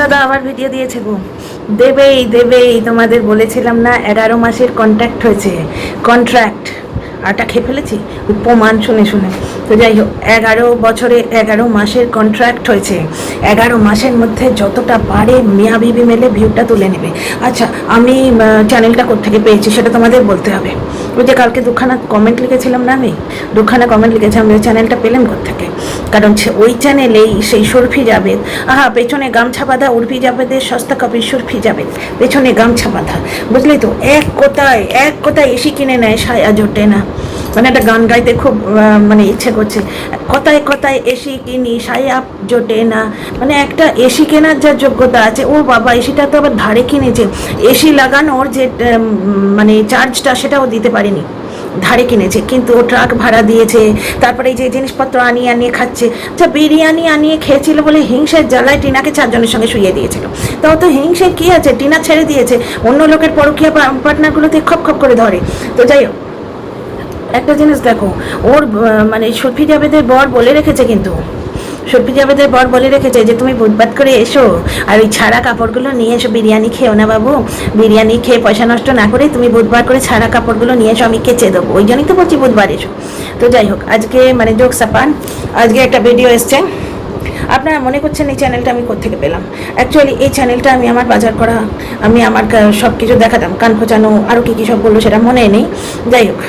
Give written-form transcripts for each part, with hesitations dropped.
দাদা আবার ভিডিও দিয়েছে গো। দেবেই দেবেই, তোমাদের বলেছিলাম না 11 মাসের কন্ট্রাক্ট হয়েছে। কন্ট্রাক্ট আটা খেয়ে ফেলেছি প্রমাণ শুনে শুনে। তো যাই হোক, 11 বছরে 11 মাসের কন্ট্রাক্ট হয়েছে। 11 মাসের মধ্যে যতটা পারে মিয়া বিবি মেলে ভিউটা তুলে নেবে। আচ্ছা, আমি চ্যানেলটা কোত্থেকে পেয়েছি সেটা তোমাদের বলতে হবে। ওই যে কালকে দুখানা কমেন্ট লিখেছিলাম না, আমি দুখানা কমেন্ট লিখেছি, আমি ওই চ্যানেলটা পেলাম কোত্থেকে? কারণ ওই চ্যানেলেই সেই সুরফি জাবেদ, পেছনে গামছা বাঁধা উর্ফি জাবেদের সস্তা কপি সুরফি জাবেদ, পেছনে গামছা বাঁধা, বুঝলি তো? এক কথায় এসি কিনে নেয়, সায়া জোটে না। মানে একটা গান গাইতে খুব মানে ইচ্ছে করছে, কথায় কথায় এসি কিনি সায়া জোটে না। মানে একটা এসি কেনার যা যোগ্যতা আছে, ও বাবা এসিটা তো আবার ধারে কিনেছে, এসি লাগানোর যে মানে চার্জটা সেটাও দিতে পারেনি, ধারে কিনেছে, কিন্তু ও ট্রাক ভাড়া দিয়েছে। তারপরে এই যে জিনিসপত্র আনিয়ে খাচ্ছে। আচ্ছা, বিরিয়ানি আনিয়ে খেয়েছিল বলে হিংসের জ্বালায় টিনাকে 4 জনের সঙ্গে শুয়ে দিয়েছিল। তাও তো হিংসে কি আছে, টিনা ছেড়ে দিয়েছে, অন্য লোকের পরকীয়া পার্টনারগুলোতে খপ খপ করে ধরে। তো যাই হোক, একটা জিনিস দেখো, ওর মানে সুরফি জাবেদের বর বলে রেখেছে, কিন্তু সুরফি জাবেদের বর বলে রেখেছে যে তুমি বুধবার করে এসো, আর ওই ছাড়া কাপড়গুলো নিয়ে এসো, বিরিয়ানি খেও না বাবু, বিরিয়ানি খেয়ে পয়সা নষ্ট না করে তুমি বুধবার করে ছাড়া কাপড়গুলো নিয়ে এসো, আমি কেচে দেবো। ওই জন্যই তো বলছি বুধবার এসো। তো যাই হোক, আজকে মানে যোগ সাপান, আজকে একটা ভিডিও এসছে। আপনারা মনে করছেন এই চ্যানেলটা আমি কোত্থেকে পেলাম? অ্যাকচুয়ালি এই চ্যানেলটা আমি আমার বাজার করা, আমি আমার সব কিছু দেখাতাম, কান খোঁচানো, আরও কী সব বললো সেটা মনে নেই। যাই হোক,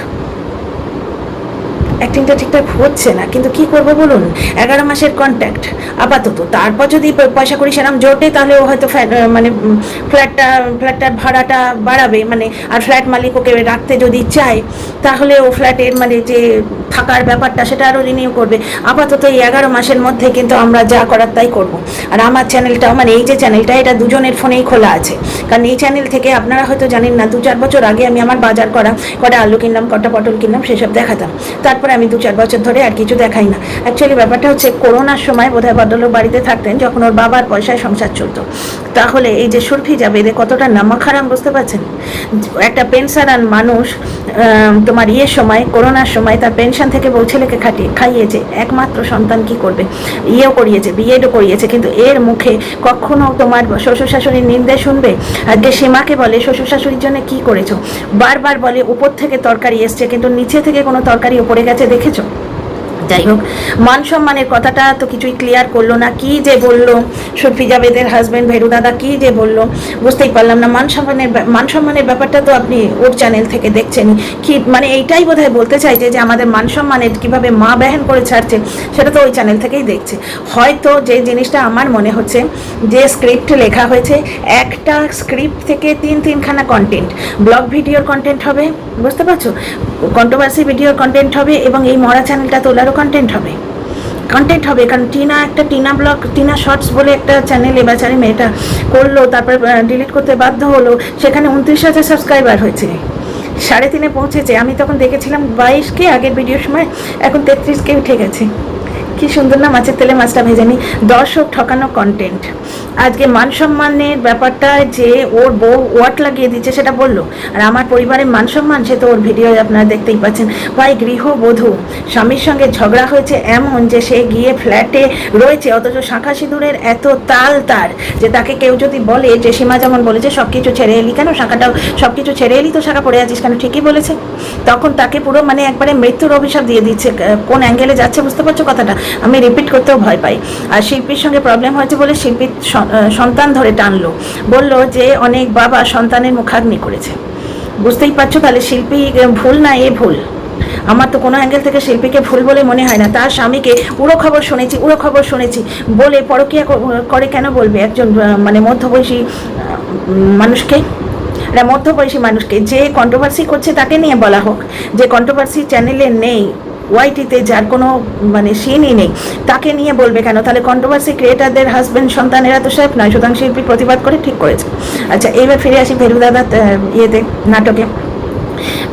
অ্যাক্টিংটা ঠিকঠাক হচ্ছে না, কিন্তু কি করবো বলুন? 11 মাসের কন্ট্যাক্ট আপাতত, তারপর যদি পয়সা করি সেরকম জোটে, তাহলে ও হয়তো মানে ফ্ল্যাটটার ভাড়াটা বাড়াবে, মানে আর ফ্ল্যাট মালিক ওকে রাখতে যদি চায়, তাহলে ও ফ্ল্যাটের মানে যে থাকার ব্যাপারটা সেটা আরও রিনিউ করবে। আপাতত এই 11 মাসের মধ্যে কিন্তু আমরা যা করার তাই করব। আর আমার চ্যানেলটাও, মানে এই যে চ্যানেলটা, এটা দুজনের ফোনেই খোলা আছে। কারণ এই চ্যানেল থেকে আপনারা হয়তো জানেন না, 2-4 বছর আগে আমি আমার বাজার করা, কটা আলু কিনলাম, কটা পটল কিনলাম, সেসব দেখাতাম। তারপরে আমি 2-4 বছর ধরে আর কিছু দেখাই না। অ্যাকচুয়ালি ব্যাপারটা হচ্ছে, করোনার সময় বোধহয় ভদ্রলোক বাড়িতে থাকতেন, যখন ওর বাবার পয়সায় সংসার চলতো। তাহলে এই যে সুরফি জাবেদ কতটা নামাখারাম বুঝতে পারছেন? একটা পেনশনার মানুষ তোমার সময়, করোনার সময় তার পেনশন থেকে বউ ছেলেকে খাইয়েছে, একমাত্র সন্তান কি করবে, করিয়েছে, বিএডও করিয়েছে, কিন্তু এর মুখে কখনো তোমার শ্বশুর শাশুড়ির নিন্দে শুনবে? আজকে সীমাকে বলে শ্বশুর শাশুড়ির জন্য কি করেছো, বারবার বলে উপর থেকে তরকারি এসছে, কিন্তু নিচে থেকে কোনো তরকারি উপরে গেছে দেখেছো? যাই হোক, মান সম্মানের কথাটা তো কিছুই ক্লিয়ার করলো না। কি যে বললো সুরফি জাবেদের হাজব্যান্ড ভেরু দাদা, কি যে বললো বুঝতেই পারলাম না। মান সম্মানের ব্যাপারটা তো আপনি ওর চ্যানেল থেকে দেখছেন, কি মানে এইটাই বোধহয় বলতে চাইছে যে আমাদের মান সম্মানের কীভাবে মা ব্যাহন করে ছাড়ছে, সেটা তো ওই চ্যানেল থেকেই দেখছে। হয়তো যে জিনিসটা আমার মনে হচ্ছে, যে স্ক্রিপ্ট লেখা হয়েছে, একটা স্ক্রিপ্ট থেকে 3-3খানা কন্টেন্ট, ব্লগ ভিডিওর কন্টেন্ট হবে, বুঝতে পারছো, কন্ট্রোভার্সি ভিডিওর কন্টেন্ট হবে, এবং এই মরা চ্যানেলটা তোলারও কন্টেন্ট হবে। কারণ টিনা ব্লগ, টিনা শর্টস বলে একটা চ্যানেল এবারে মেয়েটা করলো, তারপর ডিলিট করতে বাধ্য হলো, সেখানে 29,000 সাবস্ক্রাইবার হয়েছে, 3.5 পৌঁছেছে। আমি তখন দেখেছিলাম 22K আগের ভিডিওর সময়, এখন 33K উঠে গেছে। কি সুন্দর না, মাছের তেলে মাছটা ভেজে নি। দর্শক ঠকানো কন্টেন্ট। আজকে মান সম্মানের ব্যাপারটা যে ওর বউ ওয়াট লাগিয়ে দিচ্ছে সেটা বললো, আর আমার পরিবারের মান সম্মান সে তো ওর ভিডিও আপনারা দেখতেই পাচ্ছেন। ভাই, গৃহবধূ, স্বামীর সঙ্গে ঝগড়া হয়েছে এমন যে সে গিয়ে ফ্ল্যাটে রয়েছে, অথচ শাঁখা সিঁদুরের এত তাল তার, যে তাকে কেউ যদি বলে, যে সীমা যেমন বলেছে সব কিছু ছেড়ে এলি কেন, শাঁখাটাও সব কিছু ছেড়ে এলি তো শাঁখা পড়ে আছিস কেন, ঠিকই বলেছে। তখন তাকে পুরো মানে একবারে মৃত্যুর অভিশাপ দিয়ে দিচ্ছে। কোন অ্যাঙ্গেলে যাচ্ছে বুঝতে পারছো কথাটা? আমি রিপিট করতেও ভয় পাই। আর শিল্পীর সঙ্গে প্রবলেম হয়েছে বলে শিল্পীর সন্তান ধরে টানলো, বললো যে অনেক বাবা সন্তানের মুখাগ্নি করেছে। বুঝতেই পারছো তাহলে শিল্পী ভুল না এ ভুল? আমার তো কোনো অ্যাঙ্গেল থেকে শিল্পীকে ভুল বলে মনে হয় না। তার স্বামীকে উড়ো খবর শুনেছি বলে পরকীয়া করে কেন বলবে একজন মানে মধ্যবয়সী মানুষকে? যে কন্ট্রোভার্সি করছে তাকে নিয়ে বলা হোক, যে কন্ট্রোভার্সি চ্যানেলে নেই, ওয়াইটিতে যার কোনো মানে সিনই নেই, তাকে নিয়ে বলবে কেন? তাহলে কন্ট্রোভার্সি ক্রিয়েটারদের হাজব্যান্ড সন্তানেরা তো সেফ নয়, সুতরাং শিল্পী প্রতিবাদ করে ঠিক করেছে। আচ্ছা, এইবার ফিরে আসি ভেরু দাদা নাটকে।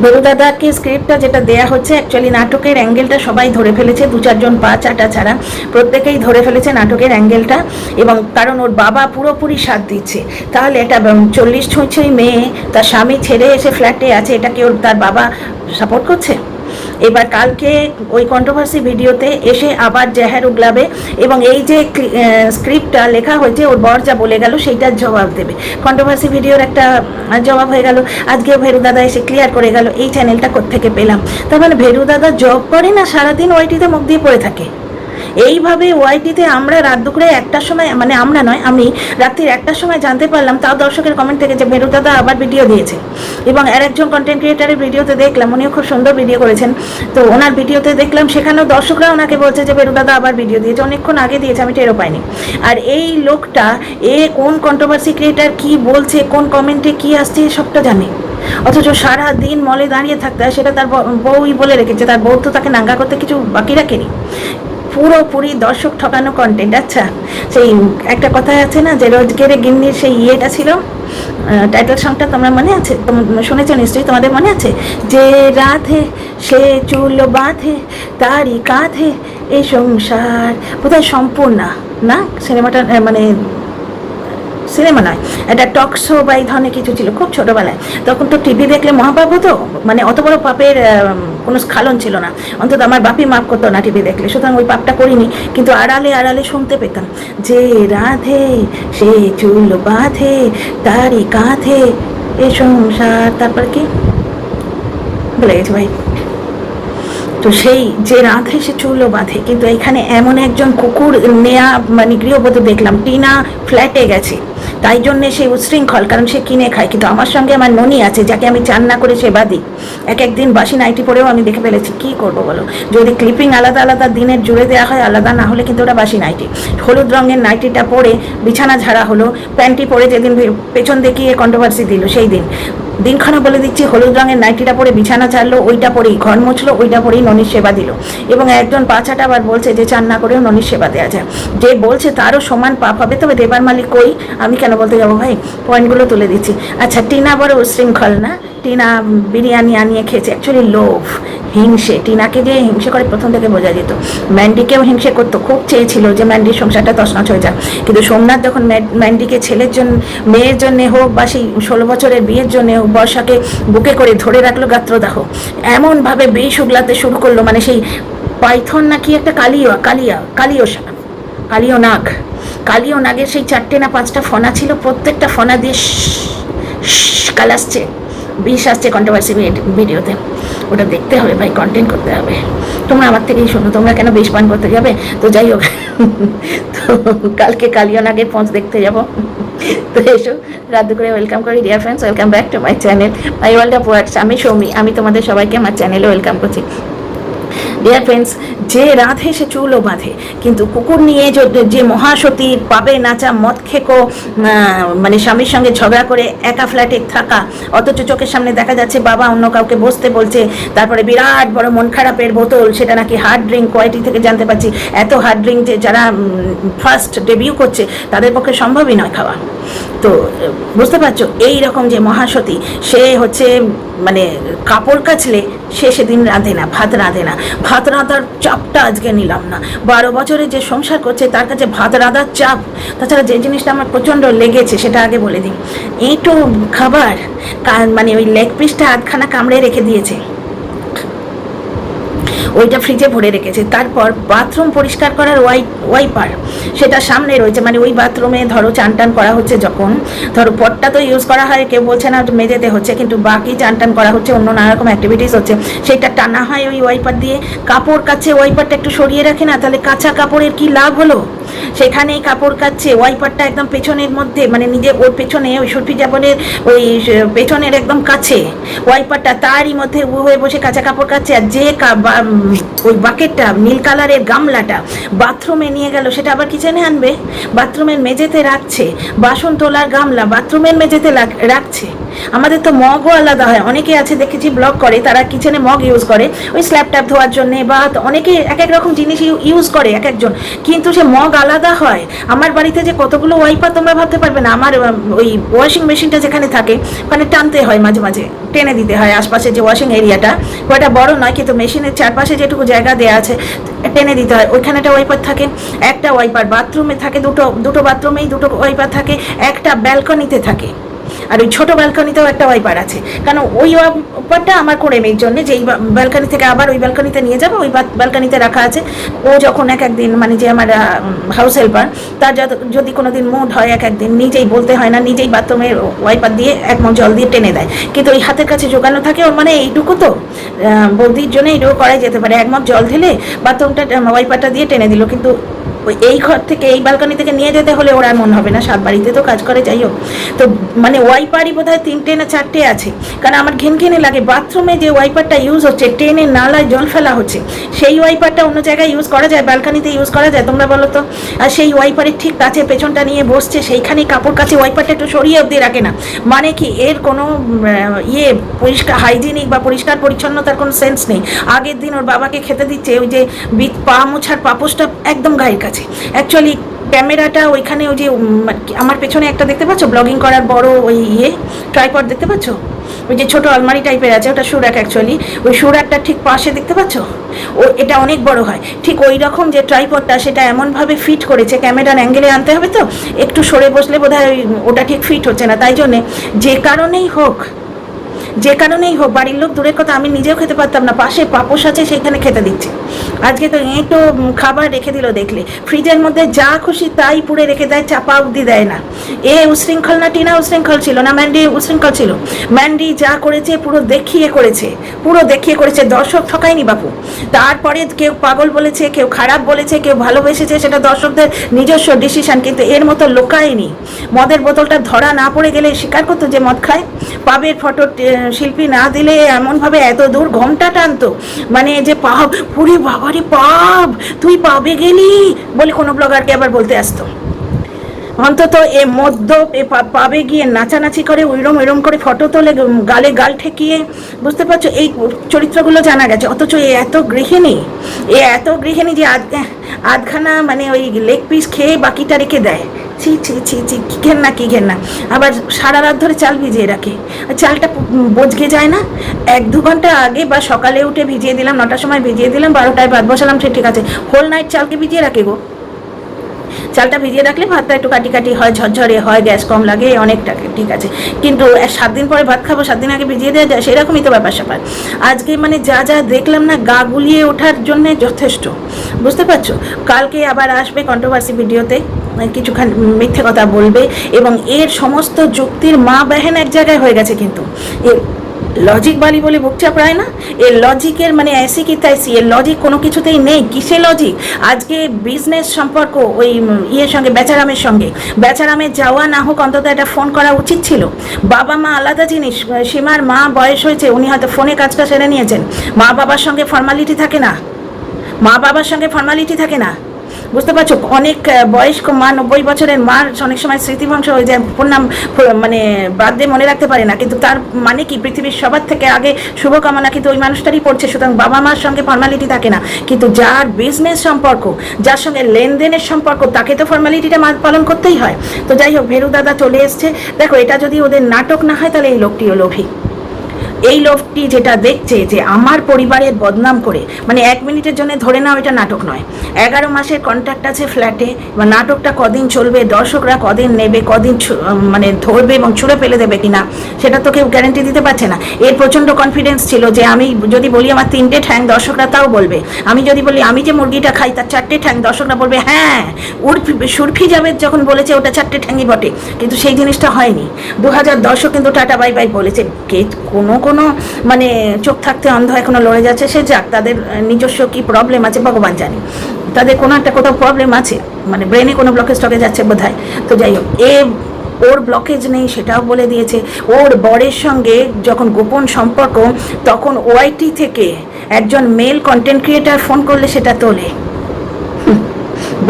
ভেরু দাদাকে স্ক্রিপ্টটা যেটা দেয়া হচ্ছে, অ্যাকচুয়ালি নাটকের অ্যাঙ্গেলটা সবাই ধরে ফেলেছে, 2-4 জন পা চাটা ছাড়া প্রত্যেকেই ধরে ফেলেছে নাটকের অ্যাঙ্গেলটা, এবং কারণ ওর বাবা পুরোপুরি সাথ দিচ্ছে। তাহলে একটা 40 ছুঁই মেয়ে তার স্বামী ছেড়ে এসে ফ্ল্যাটে আছে, এটা কি ওর তার বাবা সাপোর্ট করছে? এবার কালকে ওই কন্ট্রোভার্সি ভিডিওতে এসে আবার জেহার উগলাবে এবং এই যে স্ক্রিপ্টটা লেখা হয়েছে ওর বর যা বলে গেল সেইটার জবাব দেবে। কন্ট্রোভার্সি ভিডিওর একটা জবাব হয়ে গেল, আজকেও ভেরু দাদা এসে ক্লিয়ার করে গেল এই চ্যানেলটা কোত্থেকে পেলাম। তার মানে ভেরু দাদা জব করে না, সারাদিন ওয়াইটিতে মুখ দিয়ে পড়ে থাকে। এইভাবে ওয়াইটিতে আমরা রাত দুপুরে একটার সময়, মানে আমরা নয়, আমি রাত্রির একটার সময় জানতে পারলাম, তাও দর্শকের কমেন্ট থেকে, যে ভেরু দাদা আবার ভিডিও দিয়েছে। এবং একজন কন্টেন্ট ক্রিয়েটারের ভিডিওতে দেখলাম, উনিও খুব সুন্দর ভিডিও করেছেন, তো ওনার ভিডিওতে দেখলাম সেখানেও দর্শকরা ওনাকে বলছে যে ভেরু দাদা আবার ভিডিও দিয়েছে, অনেকক্ষণ আগে দিয়েছে, আমি টেরও পাইনি। আর এই লোকটা কোন কন্ট্রোভার্সি ক্রিয়েটার কি বলছে, কোন কমেন্টে কি আসছে সবটা জানে, অথচ সারা দিন মলে দাঁড়িয়ে থাকতে হয়। সেটা তার বউই বলে রেখেছে, তার বউ তো তাকে নাঙ্গা করতে কিছু বাকি রাখেনি। পুরোপুরি দর্শক ঠকানো কন্টেন্ট। আচ্ছা, সেই একটা কথাই আছে না, যে রোজগেরে গিন্নির সেই ইয়েটা ছিল, টাইটেল সংটা তোমরা মনে আছে, শুনেছ নিশ্চয়ই, তোমাদের মনে আছে, যে রাধে সে চুল বাঁধে তারই কাঁধে এ সংসার, বোধহয় সম্পূর্ণা না সিনেমাটা, মানে সিনেমা নয়, এটা টক শো বা এই ধরনের কিছু ছিল, খুব ছোটোবেলায়। তখন তো টিভি দেখলে মহাপাপ হতো, মানে অত বড় পাপের কোনো স্খালন ছিল না, অন্তত আমার বাপি মাপ করতো না টিভি দেখলে, সুতরাং ওই পাপটা করিনি, কিন্তু আড়ালে আড়ালে শুনতে পেতাম, যে রাধে সে চুল বাঁধে তারই কাঁধে এ সংসার, তারপর কি বলে গেছে ভাই। তো সেই যে রাধে সে চুলও বাঁধে, কিন্তু এখানে এমন একজন কুকুর নেয়া, মানে গৃহবধূ দেখলাম, টিনা ফ্ল্যাটে গেছে, তাই জন্যে সে উচ্ছৃঙ্খল, কারণ সে কিনে খায়। কিন্তু আমার সঙ্গে আমার ননি আছে, যাকে আমি চান না করে সেবা দিই, একদিন বাসি নাইটি পরেও আমি দেখে ফেলেছি। কি করবো বলো, যদি ক্লিপিং আলাদা আলাদা দিনের জুড়ে দেওয়া হয় আলাদা, না হলে কিন্তু ওটা বাসি নাইটি। হলুদ রঙের নাইটিটা পরে বিছানা ঝাড়া হলো, প্যান্টি পরে যেদিন পেছন দেখিয়ে কন্ট্রোভার্সি দিল, সেই দিনখানা বলে দিচ্ছি, হলুদ রঙের নাইটিটা পরে বিছানা ছাড়লো, ওইটা পরেই ঘর মুছলো, ওইটা পরেই ননির সেবা দিল। এবং একজন পাছাটা আবার বলছে যে চান না করেও ননির সেবা দেওয়া যায়, যে বলছে তারও সমান পাপ হবে। তবে দেবার মালিক কই, আমি কেন বলতে যাবো ভাই, পয়েন্টগুলো তুলে দিচ্ছি। আচ্ছা, টিনা বড় উশৃঙ্খল না, টিনা বিরিয়ানি আনিয়ে খেয়েছে, অ্যাকচুয়ালি লোভ, হিংসে। টিনাকে যে হিংসে করে প্রথম থেকে বোঝা যেত। ম্যান্ডিকেও হিংসে করতো, খুব চেয়েছিল যে ম্যান্ডির সংসারটা তছনছ হয়ে যায়, কিন্তু সোমনাথ যখন ম্যান্ডিকে ছেলের জন্য, মেয়ের জন্যে হোক বা সেই 16 বছরের বিয়ের জন্য হোক, বর্ষাকে বুকে করে ধরে রাখলো গাত্রদাহ, এমনভাবে বেশ উগলাতে শুরু করলো, মানে সেই পাইথন নাকি একটা কালীয় নাগের সেই 4টে না 5টা ফনা ছিল, প্রত্যেকটা ফনা দিয়ে কাল আসছে, বিষ আসছে কন্ট্রোভার্সি ভিডিওতে। ওটা দেখতে হবে ভাই, কন্টেন্ট করতে হবে। তোমরা আমার থেকেই শোনো, তোমরা কেন বিষ পান করতে যাবে? তো যাই হোক, তো কালকে কালীয় নাগের পঞ্চ দেখতে যাবো। তো এসো, রাত করে ওয়েলকাম করি dear friends, welcome back to my channel my world of words. আমি সৌমি, আমি তোমাদের সবাইকে আমার চ্যানেলে ওয়েলকাম করছি। ডিয়ার ফ্রেন্ডস, যে রাধে সে চুলও বাঁধে, কিন্তু কুকুর নিয়ে যে মহাসতী পাবে নাচা, মদ খেকো, মানে স্বামীর সঙ্গে ঝগড়া করে একা ফ্ল্যাটে থাকা, অথচ চোখের সামনে দেখা যাচ্ছে বাবা অন্য কাউকে বসতে বলছে, তারপরে বিরাট বড় মন খারাপের বোতল, সেটা নাকি হার্ড ড্রিঙ্ক, কোয়ালিটি থেকে জানতে পারছি এত হার্ড ড্রিঙ্ক যে যারা ফার্স্ট ডেবিউ করছে তাদের পক্ষে সম্ভবই নয় খাওয়া। তো বুঝতে পারছো, এই রকম যে মহাসতী, সে হচ্ছে মানে কাপড় কাচলে সে সেদিন রাঁধে না, ভাত রাঁধে না। ভাত রাঁধার চাপটা আজকে নিলাম না। 12 বছরে যে সংসার করছে তার কাছে ভাত রাঁধার চাপ। তাছাড়া যে জিনিসটা আমার প্রচণ্ড লেগেছে সেটা আগে বলে দিই, এইটু খাবার, মানে ওই লেগ পিসটা আধখানা কামড়ে রেখে দিয়েছে, ওইটা ফ্রিজে ভরে রেখেছে। তারপর বাথরুম পরিষ্কার করার ওয়াইপার সেটা সামনে রয়েছে, মানে ওই বাথরুমে ধরো চান টান করা হচ্ছে, যখন ধরো পটটা তো ইউজ করা হয়, কেউ বলছে না মেঝেতে হচ্ছে, কিন্তু বাকি চান টান করা হচ্ছে, অন্য নানা রকম অ্যাক্টিভিটিস হচ্ছে, সেটা টানা হয় ওই ওয়াইপার দিয়ে। কাপড় কাচ্ছে, ওয়াইপারটা একটু সরিয়ে রাখে না, তাহলে কাঁচা কাপড়ের কি লাভ হলো? সেখানেই কাপড় কাচ্ছে, ওয়াইপারটা একদম পেছনের মধ্যে, মানে নিজে ওর পেছনে, ওই সুরভি যাপনের ওই পেছনের একদম কাছে ওয়াইপারটা, তারই মধ্যে হয়ে বসে কাঁচা কাপড় কাচ্ছে। আর যে ওই বাকেটটা, নীল কালারের গামলাটা বাথরুমে নিয়ে গেল, সেটা আবার কিচেনে আনবে, বাথরুমের মেঝেতে রাখছে। বাসন তোলার গামলা বাথরুমের মেঝেতে রাখছে। আমাদের তো মগও আলাদা হয়, অনেকে আছে দেখেছি ব্লগ করে, তারা কিচেনে মগ ইউজ করে ওই স্ল্যাব ট্যাপ ধোয়ার জন্যে, বা অনেকে এক এক রকম জিনিস ইউজ করে এক একজন, কিন্তু সে মগ আলাদা হয়। আমার বাড়িতে যে কতগুলো ওয়াইপার তোমরা ভাবতে পারবে না। আমার ওই ওয়াশিং মেশিনটা যেখানে থাকে ওখানে টানতে হয়, মাঝে মাঝে টেনে দিতে হয়, আশপাশে যে ওয়াশিং এরিয়াটা, ওটা বড় নয়, কিন্তু মেশিনের চারপাশে যেটুকু জায়গা দেওয়া আছে টেনে দিতে হয়, ওইখানেটা ওয়াইপার থাকে। একটা ওয়াইপার বাথরুমে থাকে, দুটো বাথরুমেই দুটো ওয়াইপার থাকে, একটা ব্যালকনিতে থাকে। আর ওই ছোটো ব্যালকনিতেও একটা ওয়াইপার আছে, কারণ ওই ওয়াইপারটা আমার করে মেয়ের জন্য, যে এই ব্যালকনি থেকে আবার ওই ব্যালকনিতে নিয়ে যাবো, ওই ব্যালকনিতে রাখা আছে। ও যখন একদিন মানে যে আমার হাউস হেল্পার, তার যদি কোনো দিন মুড হয় একদিন নিজেই বলতে হয় না, নিজেই বাথরুমের ওয়াইপার দিয়ে এক মগ জল দিয়ে টেনে দেয়, কিন্তু ওই হাতের কাছে জোগানো থাকে ওর, মানে এইটুকু তো বৌদির জন্য এইটুকু করাই যেতে পারে, এক মগ জল ঢেলে বাথরুমটা ওয়াইপারটা দিয়ে টেনে দিল। কিন্তু এই ঘর থেকে এই ব্যালকনি থেকে নিয়ে যেতে হলে ওর আর মন হবে না, সাত বাড়িতে তো কাজ করে, যাই হোক। তো মানে ওয়াইপারই বোধ হয় 3টে না 4টে আছে, কারণ আমার ঘিনঘিনে লাগে বাথরুমে যে ওয়াইপারটা ইউজ হচ্ছে, ট্রেনে নালায় জল ফেলা হচ্ছে, সেই ওয়াইপারটা অন্য জায়গায় ইউজ করা যায়, ব্যালকনিতে ইউজ করা যায়, তোমরা বলো তো? আর সেই ওয়াইপারের ঠিক কাছে পেছনটা নিয়ে বসছে, সেইখানেই কাপড় কাছে ওয়াইপারটা একটু সরিয়ে অবধি রাখে না, মানে কি এর কোনো পরিষ্কার হাইজিনিক বা পরিষ্কার পরিচ্ছন্নতার কোনো সেন্স নেই। আগের দিন ওর বাবাকে খেতে দিচ্ছে, ওই যে পা মোছার পাপোশটা একদম গায়ের কাছে। অ্যাকচুয়ালি ক্যামেরাটা ওইখানে ওই যে আমার পেছনে একটা দেখতে পাচ্ছ ব্লগিং করার বড় ওই ট্রাইপড দেখতে পাচ্ছ, ওই যে ছোটো আলমারি টাইপের আছে, ওটা সুরাক অ্যাকচুয়ালি, ওই সুরাকটা ঠিক পাশে দেখতে পাচ্ছ, ও এটা অনেক বড় হয়, ঠিক ওই রকম যে ট্রাইপডটা সেটা এমনভাবে ফিট করেছে, ক্যামেরার অ্যাঙ্গেলে আনতে হবে তো, একটু সরে বসলে বোধহয় ওটা ঠিক ফিট হচ্ছে না, তাই জন্যে যে কারণেই হোক বাড়ির লোক দূরের কথা, আমি নিজেও খেতে পারতাম না, পাশে পাপোশ আছে সেইখানে খেতে দিচ্ছে। আজকে তো একটু খাবার রেখে দিল দেখলে, ফ্রিজের মধ্যে যা খুশি তাই পুড়ে রেখে দেয়, চাপা অবধি দেয় না। উশৃঙ্খল না, টিনা উশৃঙ্খল ছিল না, ম্যান্ডি উশৃঙ্খল ছিল। ম্যান্ডি যা করেছে পুরো দেখিয়ে করেছে, দর্শক ঠকায়নি বাপু। তারপরে কেউ পাগল বলেছে, কেউ খারাপ বলেছে, কেউ ভালোবেসেছে, সেটা দর্শকদের নিজস্ব ডিসিশন, কিন্তু এর মতো লোকায়নি। মদের বোতলটা ধরা না পড়ে গেলে স্বীকার করতো যে মদ খায়, পাবের ফটো শিল্পী না দিলে এমনভাবে এত দূর ঘোমটা টানতো, মানে যে পাব পুরি বাবারে পাব, তুই পাবে গেলি বলে কোনো ব্লগারকে আবার বলতে আসতো। অন্তত এ মদ্যপ পাবে গিয়ে নাচানাচি করে ওইরম করে ফটো তোলে, গালে গাল ঠেকিয়ে, বুঝতে পারছো এই চরিত্রগুলো জানা গেছে। অথচ এত গৃহিণী যে আধখানা মানে ওই লেগ পিস খেয়ে বাকিটা রেখে দেয়। ছি ছি ছি ছি, কি ঘেন্না। আবার সারা রাত ধরে চাল ভিজিয়ে রাখে, চালটা বজগে যায় না, 1-2 ঘন্টা আগে বা সকালে উঠে ভিজিয়ে দিলাম, 9টার সময় ভিজিয়ে দিলাম, 12টায় ভাত বসালাম, সে ঠিক আছে, হোল নাইট চালকে ভিজিয়ে রাখে গো। চালটা ভিজিয়ে রাখলে ভাতটা একটু কাটি হয়, ঝরঝরে হয়, গ্যাস কম লাগে, অনেকটা ঠিক আছে। কিন্তু 7 দিন পরে ভাত খাবো, 7 দিন আগে ভিজিয়ে দেওয়া যায়, সেরকমই তো ব্যাপার স্যাপার। আজকে মানে যা দেখলাম না, গা গুলিয়ে ওঠার জন্যে যথেষ্ট, বুঝতে পারছো? কালকে আবার আসবে কন্ট্রোভার্সি ভিডিওতে, কিছুখানি মিথ্যে কথা বলবে, এবং এর সমস্ত যুক্তির মা বেহেন এক জায়গায় হয়ে গেছে। কিন্তু লজিক বালি বলে বুক চাপড়ায় না, এর লজিকের মানে ऐसी की तैसी, এর লজিক কোনো কিছুতেই নেই। কিসে লজিক? আজকে বিজনেস সম্পর্ক ওই সঙ্গে বেচারামের যাওয়া না হোক, অন্তত একটা ফোন করা উচিত ছিল। বাবা মা আলাদা জিনিস, সীমার মা বয়স হয়েছে, উনি হয়তো ফোনে কাজটা সেরে নিয়েছেন। মা বাবার সঙ্গে ফর্মালিটি থাকে না, বুঝতে পারছো? অনেক বয়স্ক মা, 90 বছরের মার অনেক সময় স্মৃতিভ্রংশ হয়ে যায়, নাম মানে বার্থডে মনে রাখতে পারে না, কিন্তু তার মানে কি পৃথিবীর সবার থেকে আগে শুভকামনা কিন্তু ওই মানুষটারই পড়ছে। সুতরাং বাবা মার সঙ্গে ফর্মালিটি থাকে না, কিন্তু যার বিজনেস সম্পর্ক, যার সঙ্গে লেনদেনের সম্পর্ক, তাকে তো ফর্মালিটিটা পালন করতেই হয়। তো যাই হোক, ভেরু দাদা চলে এসছে। দেখো, এটা যদি ওদের নাটক না হয়, তাহলে এই লোকটিও লোভী। এই লোকটি যেটা দেখছে যে আমার পরিবারের বদনাম করে, মানে 1 মিনিটের জন্য ধরে নাও এটা নাটক নয়, 11 মাসের কন্ট্রাক্ট আছে ফ্ল্যাটে, বা নাটকটা কদিন চলবে, দর্শকরা কদিন নেবে, কদিন মানে ধরবে এবং ছুঁড়ে ফেলে দেবে কিনা, সেটা তো কেউ গ্যারেন্টি দিতে পারছে না। এর প্রচণ্ড কনফিডেন্স ছিল যে আমি যদি বলি আমার 3টে ঠ্যাং, দর্শকরা তাও বলবে। আমি যদি বলি আমি যে মুরগিটা খাই তার 4টে ঠ্যাং, দর্শকরা বলবে হ্যাঁ। সুরভি জাভেদ যখন বলেছে ওটা 4টে ঠ্যাংই বটে, কিন্তু সেই জিনিসটা হয়নি। 2000 দর্শক কিন্তু টাটা বাই বাই বলেছে। কোনো মানে চোখ থাকতে অন্ধ এখনো লড়ে যাচ্ছে, সে যাক, তাদের নিজস্ব কি প্রবলেম আছে ভগবান জানি, তাদের কোনো একটা কোথাও প্রবলেম আছে, মানে ব্রেনে কোনো ব্লকেজ টকে যাচ্ছে বোধহয়। তো যাই হোক, ওর ব্লকেজ নেই সেটাও বলে দিয়েছে। ওর বরের সঙ্গে যখন গোপন সম্পর্ক, তখন ওআইটি থেকে একজন মেল কন্টেন্ট ক্রিয়েটার ফোন করলে সেটা তোলে।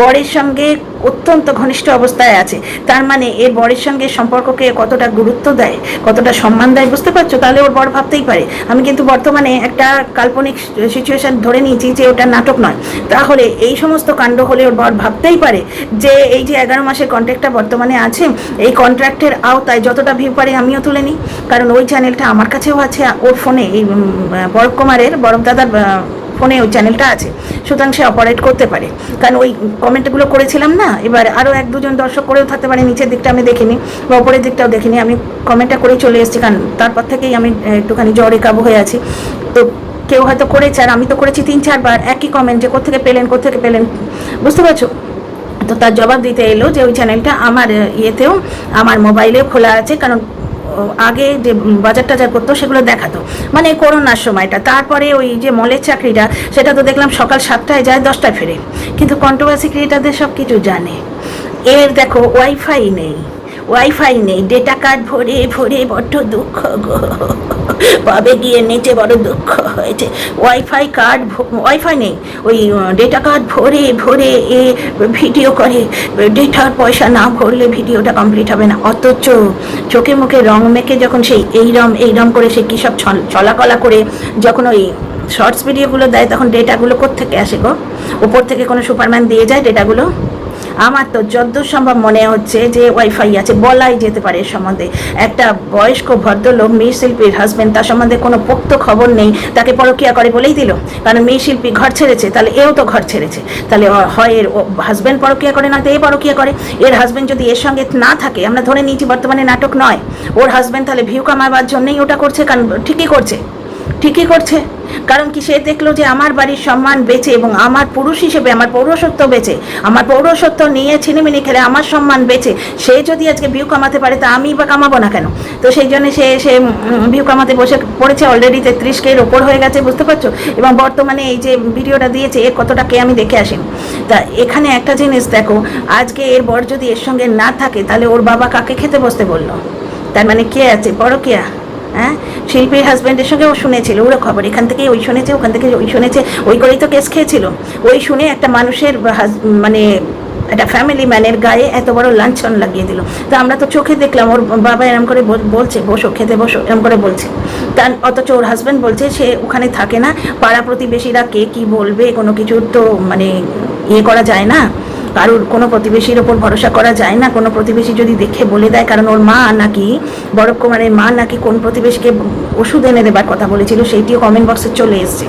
বরের সঙ্গে অত্যন্ত ঘনিষ্ঠ অবস্থায় আছে, তার মানে এর বরের সঙ্গে সম্পর্ককে কতটা গুরুত্ব দেয়, কতটা সম্মান দেয়, বুঝতে পারছো? তাহলে ওর বর ভাবতেই পারে। আমি কিন্তু বর্তমানে একটা কাল্পনিক সিচুয়েশন ধরে নিয়েছি যে ওটা নাটক নয়, তাহলে এই সমস্ত কাণ্ড হলে ওর বর ভাবতেই পারে যে এই যে 11 মাসের কন্ট্রাক্টটা বর্তমানে আছে, এই কন্ট্রাক্টের আওতায় যতটা ভিউ পারে আমিও তুলে নিই, কারণ ওই চ্যানেলটা আমার কাছেও আছে, ওর ফোনে, এই বরফ কুমারের, বরফ দাদার ফোনে ওই চ্যানেলটা আছে, সুতরাং সে অপারেট করতে পারে। কারণ ওই কমেন্টগুলো করেছিলাম না, এবার আরও 1-2 জন দর্শক করেও থাকতে পারে, নিচের দিকটা আমি দেখিনি বা ওপরের দিকটাও দেখিনি, আমি কমেন্টটা করেই চলে এসেছি, কারণ তারপর থেকেই আমি একটুখানি জ্বরে কাবু হয়ে আছি। তো কেউ হয়তো করেছে, আর আমি তো করেছি 3-4 বার একই কমেন্ট, যে কোত্থেকে পেলেন, বুঝতে পারছো? তো তার জবাব দিতে এলো যে ওই চ্যানেলটা আমার ইয়েতেও, আমার মোবাইলেও খোলা আছে, কারণ আগে যে বাজার টাজার করতো সেগুলো দেখাতো, মানে করোনার সময়টা। তারপরে ওই যে মলের চাকরিটা, সেটা তো দেখলাম সকাল 7টায় যায়, 10টায় ফেরে, কিন্তু কন্ট্রোভার্সি ক্রিয়েটারদের সব কিছু জানে। এর দেখো ওয়াইফাই নেই, ডেটা কার্ড ভরে বড্ড দুঃখ গো, পাবে গিয়ে নিচে বড় দুঃখ হয়েছে। ওয়াইফাই নেই, ওই ডেটা কার্ড ভরে এ ভিডিও করে, ডেটার পয়সা না ভরলে ভিডিওটা কমপ্লিট হবে না। অথচ চোখে মুখে রং মেখে যখন সেই এইরম করে সে কী সব চলাকলা করে যখন ওই শর্টস ভিডিওগুলো দেয়, তখন ডেটাগুলো কোত্থেকে আসে গো? ওপর থেকে কোনো সুপারম্যান দিয়ে যায় ডেটাগুলো? আমার তো যতদূর সম্ভব মনে হচ্ছে যে ওয়াইফাই আছে, বলাই যেতে পারে এর সম্বন্ধে। একটা বয়স্ক ভদ্রলোক, মেয়ে শিল্পীর হাজব্যান্ড, তার সম্বন্ধে কোনো পোক্ত খবর নেই, তাকে পরকীয়া করে বলেই দিল। কারণ মেয়ে শিল্পী ঘর ছেড়েছে, তাহলে এও তো ঘর ছেড়েছে, তাহলে হয় এর হাজব্যান্ড পরকীয়া করে, নয়তো এ পরকীয়া করে। এর হাজব্যান্ড যদি এর সঙ্গে না থাকে, আমরা ধরে নিয়েছি বর্তমানে নাটক নয়, ওর হাজব্যান্ড তাহলে ভিউ কামাবার জন্যই ওটা করছে, কারণ ঠিকই করছে। কারণ কি, সে দেখলো যে আমার বাড়ির সম্মান বেঁচে, এবং আমার পুরুষ হিসেবে আমার পৌরসত্ব বেঁচে, আমার পৌরসত্ব নিয়ে ছিনিমিনি খেলে আমার সম্মান বেঁচে, সে যদি আজকে ভিউ কামাতে পারে, তা আমি বা কামাবো না কেন? তো সেই জন্য সে ভিউ কামাতে বসে পড়েছে। অলরেডি 33K-র ওপর হয়ে গেছে, বুঝতে পারছো? এবং বর্তমানে এই যে ভিডিওটা দিয়েছে, এর কতটা কে আমি দেখে আসিনি। তা এখানে একটা জিনিস দেখো, আজকে এর বর যদি এর সঙ্গে না থাকে, তাহলে ওর বাবা কাকে খেতে বসতে বললো? তার মানে কে আছে? পরকীয়া। হ্যাঁ, শিল্পীর হাজব্যান্ডের সঙ্গে ও শুনেছিল, ওরা খবর এখান থেকে ওই শুনেছে, ওখান থেকে ওই শুনেছে, ওই করেই তো কেস খেয়েছিল। ওই শুনে একটা মানুষের মানে একটা ফ্যামিলি ম্যানের গায়ে এত বড় লাঞ্ছন লাগিয়ে দিল। তো আমরা তো চোখে দেখলাম, ওর বাবা এরম করে বলছে, বসো খেতে বসো, এরম করে বলছে। তার অথচ ওর হাজব্যান্ড বলছে সে ওখানে থাকে না, পাড়া প্রতিবেশীরা কে কি বলবে, কোনো কিছুর তো মানে ইয়ে করা যায় না, কারোর কোনো প্রতিবেশীর ওপর ভরসা করা যায় না। কোনো প্রতিবেশী যদি দেখে বলে দেয়, কারণ ওর মা নাকি, বরফ কুমারের মা নাকি কোন প্রতিবেশীকে ওষুধ এনে দেবার কথা বলেছিল, সেইটিও কমেন্ট বক্সে চলে এসছে।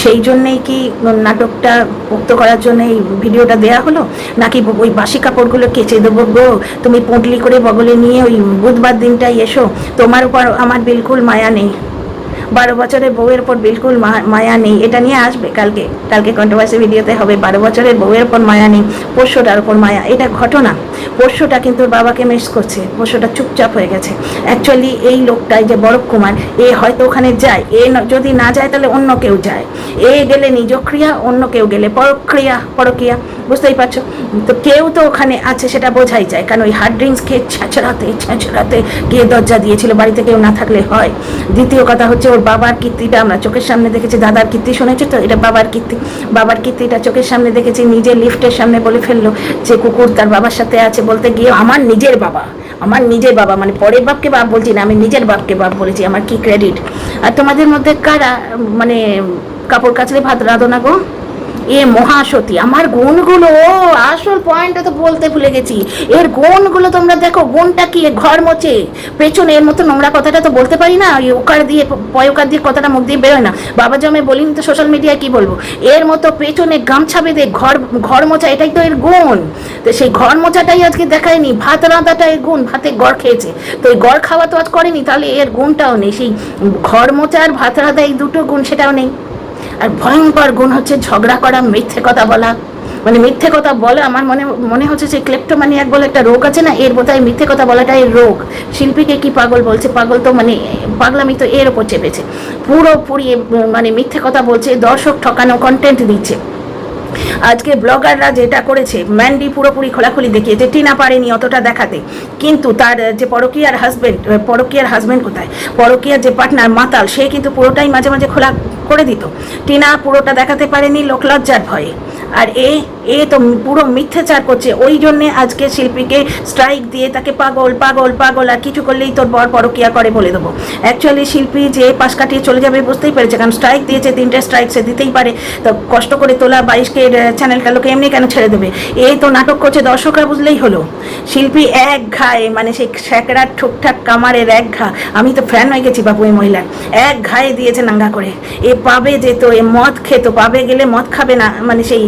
সেই জন্যেই কি নাটকটা পোক্ত করার জন্য এই ভিডিওটা দেয়া হলো, নাকি ওই বাসি কাপড়গুলো কেচে দেবো গো, তুমি পুঁটলি করে বগলে নিয়ে ওই বুধবার দিনটাই এসো, তোমার উপর আমার বিলকুল মায়া নেই, 12 বছরের বউয়ের ওপর বিলকুল মায়া নেই। এটা নিয়ে আসবে কালকে কন্ট্রোভার্সি ভিডিওতে হবে, 12 বছরের বউয়ের ওপর মায়া নেই, পোষ্যটার ওপর মায়া। এটা ঘটনা, পোষ্যটা কিন্তু বাবাকে মিস করছে, পোষ্যটা চুপচাপ হয়ে গেছে। অ্যাকচুয়ালি এই লোকটাই যে বরফ কুমার, এ হয়তো ওখানে যায়, এ যদি না যায় তাহলে অন্য কেউ যায়, এ গেলে নিজক্রিয়া, অন্য কেউ গেলে পরক্রিয়া, বুঝতেই পারছো? তো কেউ তো ওখানে আছে, সেটা বোঝাই যায়, কারণ ওই হার্ড ড্রিঙ্কস খেয়ে ছ্যাঁচড়াতে গিয়ে দরজা দিয়েছিল, বাড়িতে কেউ না থাকলে হয়। দ্বিতীয় কথা হচ্ছে, ওর বাবার কীর্তিটা আমরা চোখের সামনে দেখেছি, দাদার কীর্তি শুনেছি তো, এটা বাবার কীর্তিটা চোখের সামনে দেখেছি। নিজের লিফটের সামনে বলে ফেললো যে কুকুর তার বাবার সাথে আছে, বলতে গিয়ে আমার নিজের বাবা, মানে পরের বাপকে বাপ বলছি না, আমি নিজের বাপকে বাপ বলেছি, আমার কি ক্রেডিট। আর তোমাদের মধ্যে কারা মানে কাপড় কাচলে ভাত রাঁধো না গো? এ মহাসতী। আমার গুণগুলো, আসল পয়েন্টটা তো বলতে ভুলে গেছি, এর গুণগুলো তোমরা দেখো। গুণটা কি? ঘর মোচে, পেছনে এর মতো নোংরা কথাটা তো বলতে পারি না, ওকার দিয়ে পয়কার দিয়ে কথাটা মুখ দিয়ে বেরোয় না। বাবা জমে বলিনি তো সোশ্যাল মিডিয়ায় কি বলবো, এর মতো পেছনে গামছা বেঁধে ঘর মোচা, এটাই তো এর গুণ। তো সেই ঘর মোচাটাই আজকে দেখায়নি, ভাত রাঁধাটা এর গুণ, ভাতে গড় খেয়েছে, তো এই গড় খাওয়া তো আজ করেনি, তাহলে এর গুণটাও নেই। সেই ঘর মোচা আর ভাত রাঁধা, এই দুটো গুণ সেটাও নেই। আর ভয়ঙ্কর গুণ হচ্ছে ঝগড়া করা, মিথ্যে কথা বলা। মানে মিথ্যে কথা বলে আমার মনে হচ্ছে যে ক্লেপ্টোমানিয়াক বলে একটা রোগ আছে না, এর বোধহয় মিথ্যে কথা বলাটাই রোগ। শিল্পীকে কি পাগল বলছে? পাগল তো মানে পাগলামি তো এর ওপর চেপেছে, পুরোপুরি মানে মিথ্যে কথা বলছে, দর্শক ঠকানো কন্টেন্ট দিচ্ছে। আজকে ব্লগাররা যেটা করেছে, ম্যান্ডি পুরোপুরি খোলাখুলি দেখিয়েছে, টিনা পারেনি অতটা দেখাতে, কিন্তু তার যে পরকীয়ার হাজব্যান্ড কোথায়, পরকীয়ার যে পার্টনার মাতাল, সে কিন্তু পুরোটাই মাঝে মাঝে খোলা করে দিত। টিনা পুরোটা দেখাতে পারেনি লোকলজ্জার ভয়ে, আর এ তো পুরো মিথ্যাচার করছে। ওই জন্যে আজকে শিল্পীকে স্ট্রাইক দিয়ে তাকে পাগল পাগল পাগল, আর কিছু করলেই তোর বর পরকিয়া করে বলে দেবো। অ্যাকচুয়ালি শিল্পী যে পাশ কাটিয়ে চলে যাবে বুঝতেই পেরেছে, কারণ স্ট্রাইক দিয়েছে, 3টে স্ট্রাইক সে দিতেই পারে। তো কষ্ট করে তোলা 22K চ্যানেলটা লোকে এমনি কেন ছেড়ে দেবে? এ তো নাটক করছে, দর্শকরা বুঝলেই হলো। শিল্পী এক ঘায়ে, মানে সেই স্যাকড়ার ঠুকঠাক কামারের এক ঘা, আমি তো ফ্যান হয়ে গেছি বাবু এই মহিলার, এক ঘায়ে দিয়েছে নাঙ্গা করে। এ পাবে যেত, এ মদ খেত, পাবে গেলে মদ খাবে না, মানে সেই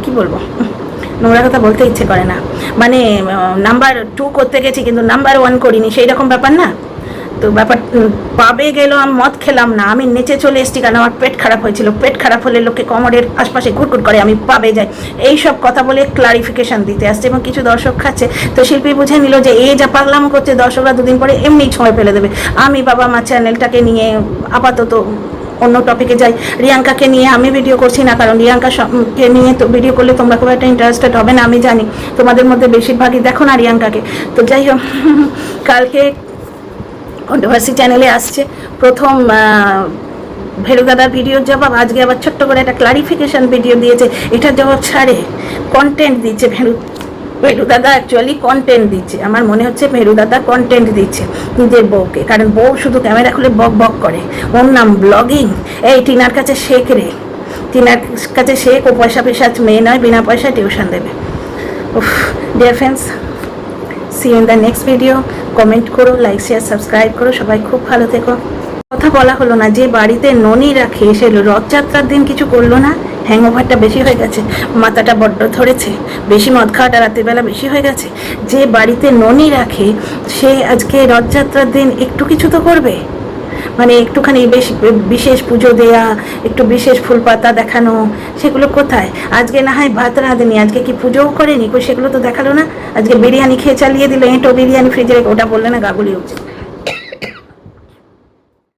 কি বলবো, নোংরা কথা বলতে ইচ্ছে করে না, মানে নাম্বার 2 করতে গেছি কিন্তু নাম্বার 1 করিনি, সেই রকম ব্যাপার না। তো ব্যাপার পাবে গেল, আমি মদ খেলাম না, আমি নেচে চলে এসেছি, কারণ আমার পেট খারাপ হয়েছিল। পেট খারাপ হলে লোকে কোমরের আশপাশে ঘুরঘুর করে, আমি পাবে যাই, এই সব কথা বলে ক্লারিফিকেশন দিতে আসছে, এবং কিছু দর্শক খাচ্ছে। তো শিল্পী বুঝে নিল যে এ যা পাগলাম করছে, দর্শকরা দুদিন পরে এমনি ছয় ফেলে দেবে। আমি বাবা মা চ্যানেলটাকে নিয়ে আপাতত অন্য টপিকে যাই। রিয়াঙ্কাকে নিয়ে আমি ভিডিও করছি না, কারণ রিয়াঙ্কাকে নিয়ে তো ভিডিও করলে তোমরা খুব একটা ইন্টারেস্টেড হবে না, আমি জানি। তোমাদের মধ্যে বেশিরভাগই দেখো না রিয়াঙ্কাকে। তো যাই হোক, কালকে কন্ট্রোভার্সি চ্যানেলে আসছে প্রথম ভেরু দাদার ভিডিওর জবাব, আজকে আবার ছোট্ট করে একটা ক্লারিফিকেশন ভিডিও দিয়েছে। এটার জবাব ছাড়ে কন্টেন্ট দিচ্ছে ভেরু দাদা, অ্যাকচুয়ালি কন্টেন্ট দিচ্ছে। আমার মনে হচ্ছে ভেরু দাদা কন্টেন্ট দিচ্ছে নিজের বউকে, কারণ বউ শুধু ক্যামেরা খুলে বক বক করে। ওর নাম ব্লগিং। এই টিনার কাছে শেখ রে, টিনার কাছে শেখ। ও পয়সা পেশাচ মেয়ে নয়, বিনা পয়সায় টিউশন দেবে। উফ, dear friends, see you in the next video. Comment করো, লাইক শেয়ার সাবস্ক্রাইব করো, সবাই খুব ভালো থেকো। কথা বলা হলো না, যে বাড়িতে ননি রাখে সে রথযাত্রার দিন কিছু করলো না, হ্যাংওভারটা বেশি হয়ে গেছে, মাথাটা বড্ড ধরেছে, বেশি মদ খাওয়াটা রাত্রিবেলা বেশি হয়ে গেছে। যে বাড়িতে ননি রাখে সে আজকে রথযাত্রার দিন একটু কিছু তো করবে, মানে একটুখানি বিশেষ পুজো দেয়া, একটু বিশেষ ফুল পাতা দেখানো, সেগুলো কোথায়? আজকে না হয় ভাত রাঁধেনি, আজকে কি পুজোও করেনি, সেগুলো তো দেখালো না। আজকে বিরিয়ানি খেয়ে চালিয়ে দিল, এঁটো বিরিয়ানি ফ্রিজে রেখে, ওটা বললে না গাগুলি উঠছে।